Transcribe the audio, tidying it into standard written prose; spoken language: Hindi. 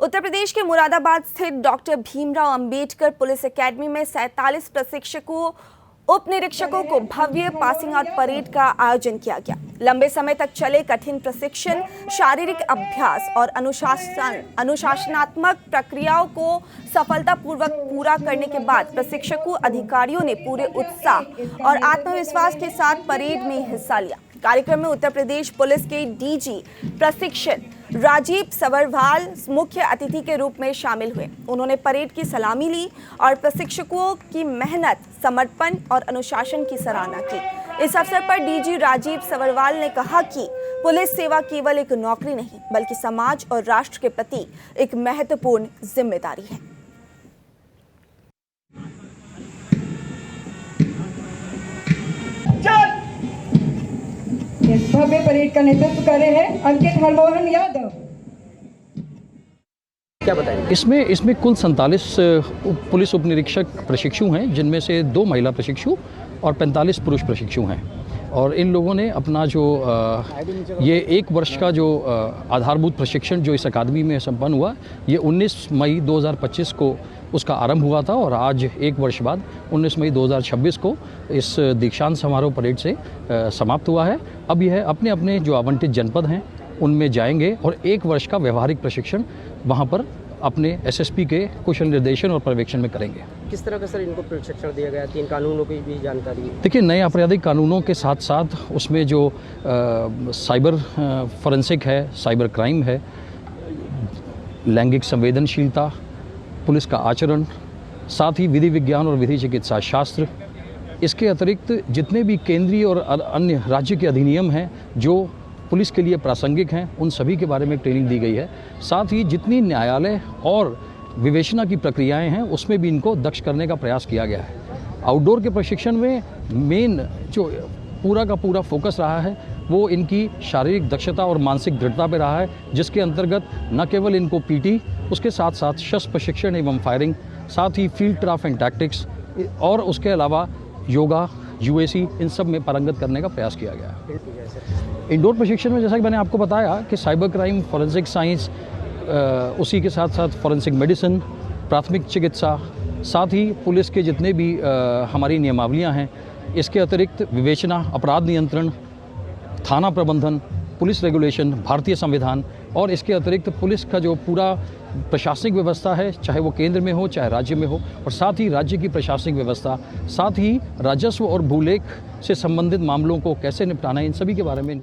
उत्तर प्रदेश के मुरादाबाद स्थित doctor Bhimrao Ambedkar police academy में 47 प्रशिक्षकों उप निरीक्षकों को भव्य पासिंग आउट परेड का आयोजन किया गया। लंबे समय तक चले कठिन प्रशिक्षण, शारीरिक अभ्यास और अनुशासनात्मक प्रक्रियाओं को सफलतापूर्वक पूरा करने के बाद प्रशिक्षकों अधिकारियों ने पूरे उत्साह और आत्मविश्वास के साथ परेड में हिस्सा लिया। कार्यक्रम में उत्तर प्रदेश पुलिस के डीजी प्रशिक्षण राजीव सवरवाल मुख्य अतिथि के रूप में शामिल हुए। उन्होंने परेड की सलामी ली और प्रशिक्षकों की मेहनत, समर्पण और अनुशासन की सराहना की। इस अवसर पर डीजी राजीव सवरवाल ने कहा कि पुलिस सेवा केवल एक नौकरी नहीं, बल्कि समाज और राष्ट्र के प्रति एक महत्वपूर्ण जिम्मेदारी है। इस भव्य परेड का नेतृत्व कर रहे हैं अंकित हरमोहन यादव। क्या बताएं? इसमें कुल 47 पुलिस उप निरीक्षक प्रशिक्षु हैं, जिनमें से 2 महिला प्रशिक्षु और 45 पुरुष प्रशिक्षु हैं। और इन लोगों ने अपना जो ये 1 वर्ष का जो आधारभूत प्रशिक्षण जो इस अकादमी में संपन्न हुआ, ये 19 मई 2025 को उसका आरंभ हुआ था और आज 1 वर्ष बाद 19 मई 2026 को इस दीक्षांत समारोह परेड से समाप्त हुआ है। अब यह अपने अपने जो आवंटित जनपद हैं उनमें जाएंगे और 1 वर्ष का व्यवहारिक प्रशिक्षण वहाँ पर अपने एसएसपी के कुशल निर्देशन और पर्यवेक्षण में करेंगे। किस तरह का सर इनको प्रशिक्षण दिया गया, 3 कानूनों की भी जानकारी? देखिए, नए आपराधिक कानूनों के साथ साथ उसमें जो साइबर फॉरेंसिक है, साइबर क्राइम है, लैंगिक संवेदनशीलता, पुलिस का आचरण, साथ ही विधि विज्ञान और विधि चिकित्सा शास्त्र, इसके अतिरिक्त जितने भी केंद्रीय और अन्य राज्य के अधिनियम हैं जो पुलिस के लिए प्रासंगिक हैं, उन सभी के बारे में ट्रेनिंग दी गई है। साथ ही जितनी न्यायालय और विवेचना की प्रक्रियाएं हैं उसमें भी इनको दक्ष करने का प्रयास किया गया है। आउटडोर के प्रशिक्षण में मेन जो पूरा का पूरा फोकस रहा है वो इनकी शारीरिक दक्षता और मानसिक दृढ़ता पर रहा है, जिसके अंतर्गत न केवल इनको पीटी, उसके साथ साथ शस्त्र प्रशिक्षण एवं फायरिंग, साथ ही फील्ड क्राफ्ट एंड टैक्टिक्स और उसके अलावा योगा, यूएसी, इन सब में पारंगत करने का प्रयास किया गया है। इंडोर प्रशिक्षण में जैसा कि मैंने आपको बताया कि साइबर क्राइम, फॉरेंसिक साइंस, उसी के साथ साथ फॉरेंसिक मेडिसिन, प्राथमिक चिकित्सा, साथ ही पुलिस के जितने भी हमारी नियमावलियां हैं, इसके अतिरिक्त विवेचना, अपराध नियंत्रण, थाना प्रबंधन, पुलिस रेगुलेशन, भारतीय संविधान और इसके अतिरिक्त पुलिस का जो पूरा प्रशासनिक व्यवस्था है, चाहे वो केंद्र में हो चाहे राज्य में हो, और साथ ही राज्य की प्रशासनिक व्यवस्था, साथ ही राजस्व और भूलेख से संबंधित मामलों को कैसे निपटाना है, इन सभी के बारे में इनको